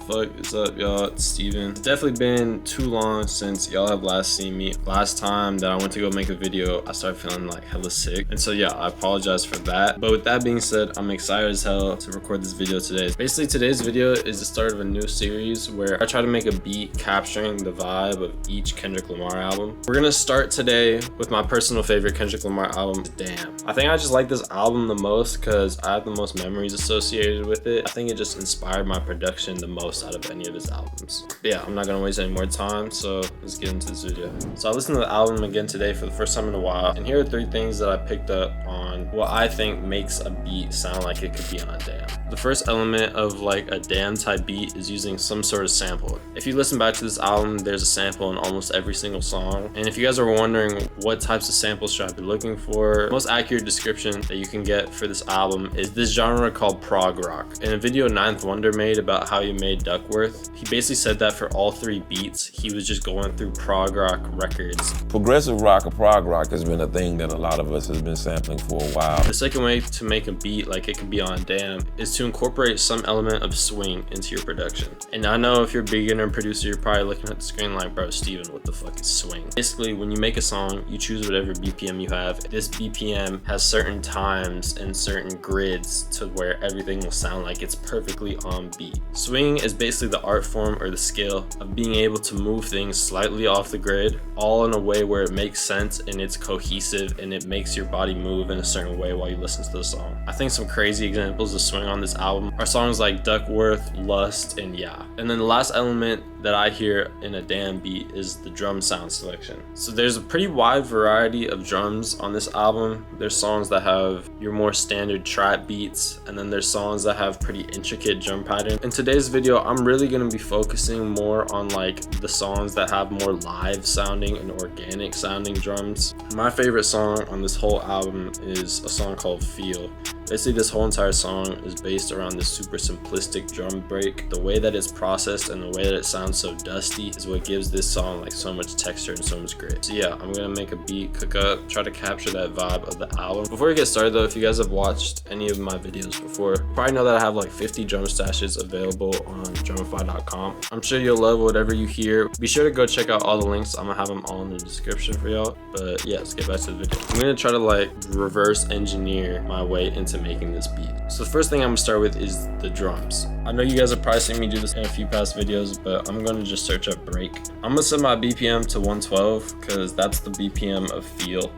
fuck is up, y'all? It's Steven. It's definitely been too long since y'all have last seen me. Last time that I went to go make a video, I started feeling like hella sick. And so yeah, I apologize for that. But with that being said, I'm excited as hell to record this video today. Basically, today's video is the start of a new series where I try to make a beat capturing the vibe of each Kendrick Lamar album. We're gonna start today with my personal favorite Kendrick Lamar album, Damn. I think I just like this album the most because I have the most memories associated with it. I think it just inspired my production the most out of any of his albums. But yeah, I'm not gonna waste any more time, so let's get into this video. So I listened to the album again today for the first time in a while, and here are 3 things that I picked up on what I think makes a beat sound like it could be on Damn. The first element of like a Damn type beat is using some sort of sample. If you listen back to this album, there's a sample in almost every single song. And if you guys are wondering what types of samples should I be looking for, the most accurate description that you can get for this album is this genre called prog rock. In a video Ninth Wonder made about how he made Duckworth, he basically said that for all 3 beats, he was just going through prog rock records. Progressive rock or prog rock has been a thing that a lot of us has been sampling for a while. The second way to make a beat like it could be on Damn is to incorporate some element of swing into your production. And I know if you're a beginner producer, you're probably looking at the screen like, bro, Steven, what the fuck is swing? Basically, when you make a song, you choose whatever BPM you have. This BPM has certain times and certain grids to where everything will sound like it's perfectly on beat. Swing is basically the art form or the skill of being able to move things slightly off the grid, all in a way where it makes sense and it's cohesive and it makes your body move in a certain way while you listen to the song. I think some crazy examples of swing on this album are songs like Duckworth, Lust, and Yeah. And then the last element that I hear in a Damn beat is the drum sound selection. So there's a pretty wide variety of drums on this album. There's songs that have your more standard trap beats, and then there's songs that have pretty intricate drum pattern. In today's video, I'm really gonna be focusing more on like the songs that have more live sounding and organic sounding drums. My favorite song on this whole album is a song called Feel. Basically, this whole entire song is based around this super simplistic drum break. The way that it's processed and the way that it sounds so dusty is what gives this song like so much texture and so much grit. So yeah, I'm gonna make a beat, cook up, try to capture that vibe of the album. Before we get started though, if you guys have watched any of my videos before, you probably know that I have like 50 drum stashes available on drumify.com. I'm sure you'll love whatever you hear. Be sure to go check out all the links. I'm gonna have them all in the description for y'all. But yeah, let's get back to the video. I'm gonna try to like reverse engineer my way into making this beat. So the first thing I'm gonna start with is the drums. I know you guys have probably seen me do this in a few past videos, but I'm gonna just search up break. I'm gonna set my BPM to 112 because that's the BPM of Feel,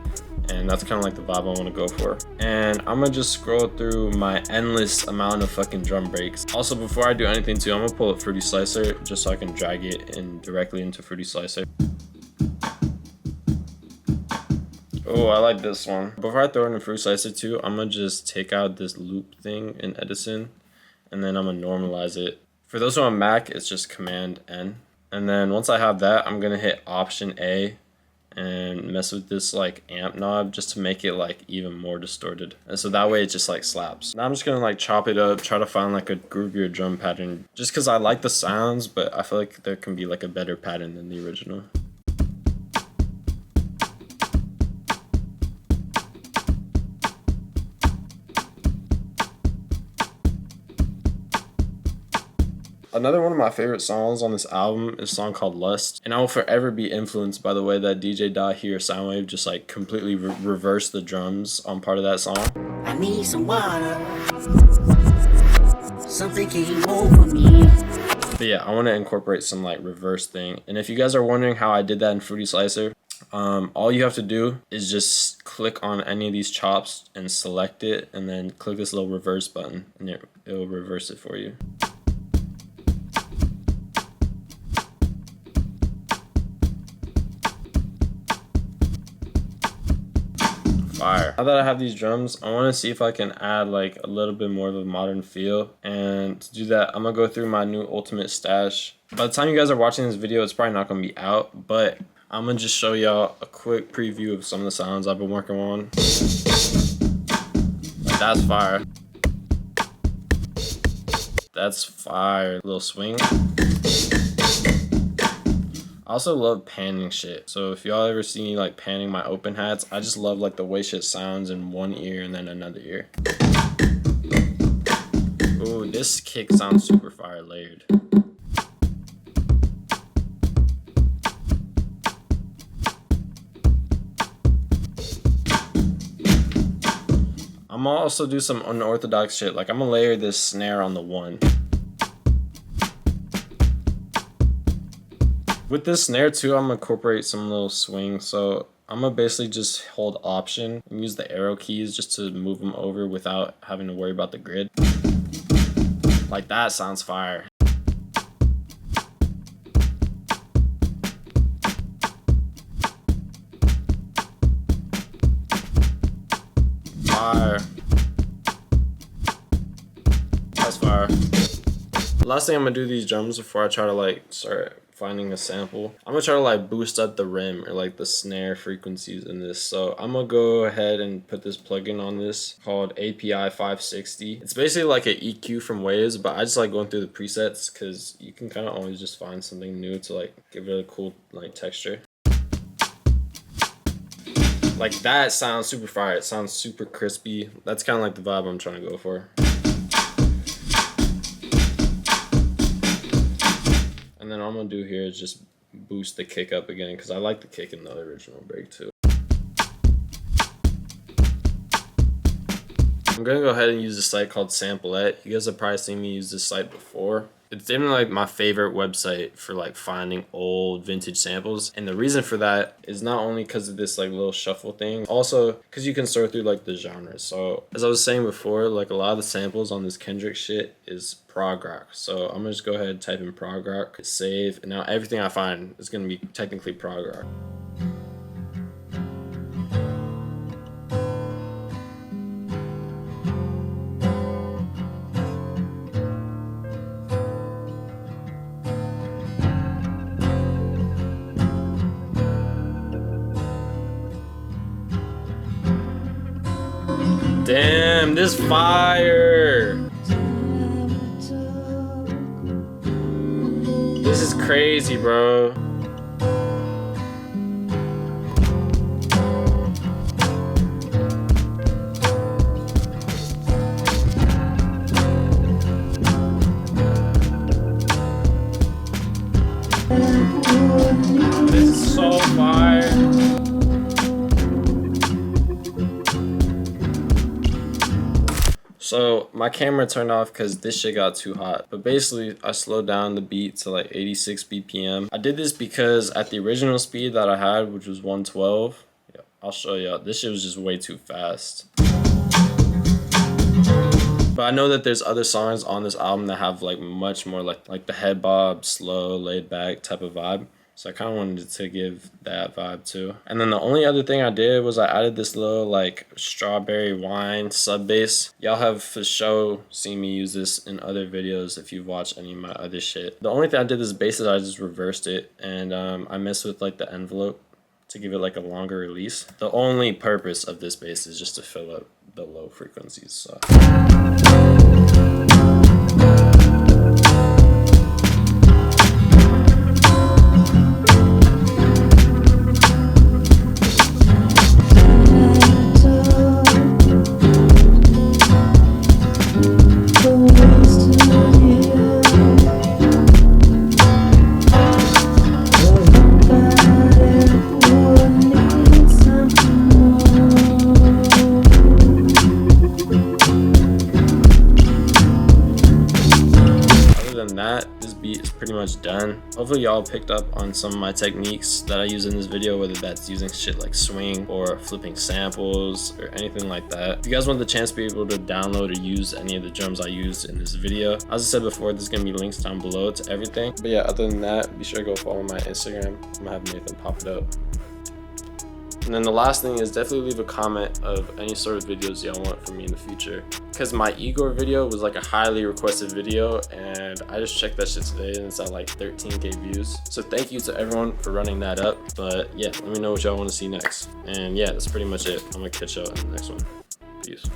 and that's kind of like the vibe I want to go for. And I'm gonna just scroll through my endless amount of fucking drum breaks. Also, before I do anything too, I'm gonna pull up Fruity Slicer just so I can drag it in directly into Fruity Slicer. Oh, I like this one. Before I throw it in Fruity Slicer too, I'm gonna just take out this loop thing in Edison, and then I'm gonna normalize it. For those who are on Mac, it's just Command N. And then once I have that, I'm gonna hit Option A and mess with this like amp knob just to make it like even more distorted. And so that way it just like slaps. Now I'm just gonna like chop it up, try to find like a groovier drum pattern just because I like the sounds, but I feel like there can be like a better pattern than the original. Another one of my favorite songs on this album is a song called Lust, and I will forever be influenced by the way that DJ Dot here Soundwave just like completely reversed the drums on part of that song. I need some water, something came over me. But yeah, I want to incorporate some like reverse thing, and if you guys are wondering how I did that in Fruity Slicer, all you have to do is just click on any of these chops and select it, and then click this little reverse button, and it will reverse it for you. Fire. Now that I have these drums, I want to see if I can add like a little bit more of a modern feel, and to do that I'm gonna go through my new ultimate stash. By the time you guys are watching this video, it's probably not gonna be out, but I'm gonna just show y'all a quick preview of some of the sounds I've been working on. Like, that's fire. That's fire. Little swing. I also love panning shit. So if y'all ever see me like panning my open hats, I just love like the way shit sounds in one ear and then another ear. Ooh, this kick sounds super fire layered. I'm gonna also do some unorthodox shit. Like I'm gonna layer this snare on the 1. With this snare too, I'm gonna incorporate some little swing. So I'm gonna basically just hold Option and use the arrow keys just to move them over without having to worry about the grid. Like that sounds fire. Fire. That's fire. The last thing I'm gonna do these drums before I try to like start finding a sample, I'm gonna try to like boost up the rim or like the snare frequencies in this. So I'm gonna go ahead and put this plugin on this called API 560. It's basically like an EQ from Waves, but I just like going through the presets because you can kind of always just find something new to like give it a cool like texture. Like that sounds super fire. It sounds super crispy. That's kind of like the vibe I'm trying to go for. And then all I'm gonna do here is just boost the kick up again because I like the kick in the original break too. I'm gonna go ahead and use a site called Samplet. You guys have probably seen me use this site before. It's definitely like my favorite website for like finding old vintage samples. And the reason for that is not only because of this like little shuffle thing, also because you can sort through like the genres. So as I was saying before, like a lot of the samples on this Kendrick shit is prog rock. So I'm gonna just go ahead and type in prog rock, hit save, and now everything I find is gonna be technically prog rock. Damn, this fire! This is crazy, bro. This is so fire. So my camera turned off because this shit got too hot. But basically, I slowed down the beat to like 86 BPM. I did this because at the original speed that I had, which was 112, yeah, I'll show you. This shit was just way too fast. But I know that there's other songs on this album that have like much more like the head bob, slow, laid back type of vibe. So I kind of wanted to give that vibe too. And then the only other thing I did was I added this little like strawberry wine sub bass. Y'all have for sure seen me use this in other videos if you've watched any of my other shit. The only thing I did this bass is I just reversed it and I messed with like the envelope to give it like a longer release. The only purpose of this bass is just to fill up the low frequencies. So. This beat is pretty much done. Hopefully y'all picked up on some of my techniques that I use in this video, whether that's using shit like swing or flipping samples or anything like that. If you guys want the chance to be able to download or use any of the drums I used in this video, as I said before, there's gonna be links down below to everything. But yeah, other than that, be sure to go follow my Instagram. I'm gonna have Nathan pop it up. And then the last thing is definitely leave a comment of any sort of videos y'all want from me in the future. Because my Igor video was like a highly requested video and I just checked that shit today and it's at like 13K views. So thank you to everyone for running that up. But yeah, let me know what y'all want to see next. And yeah, that's pretty much it. I'm gonna catch y'all in the next one. Peace.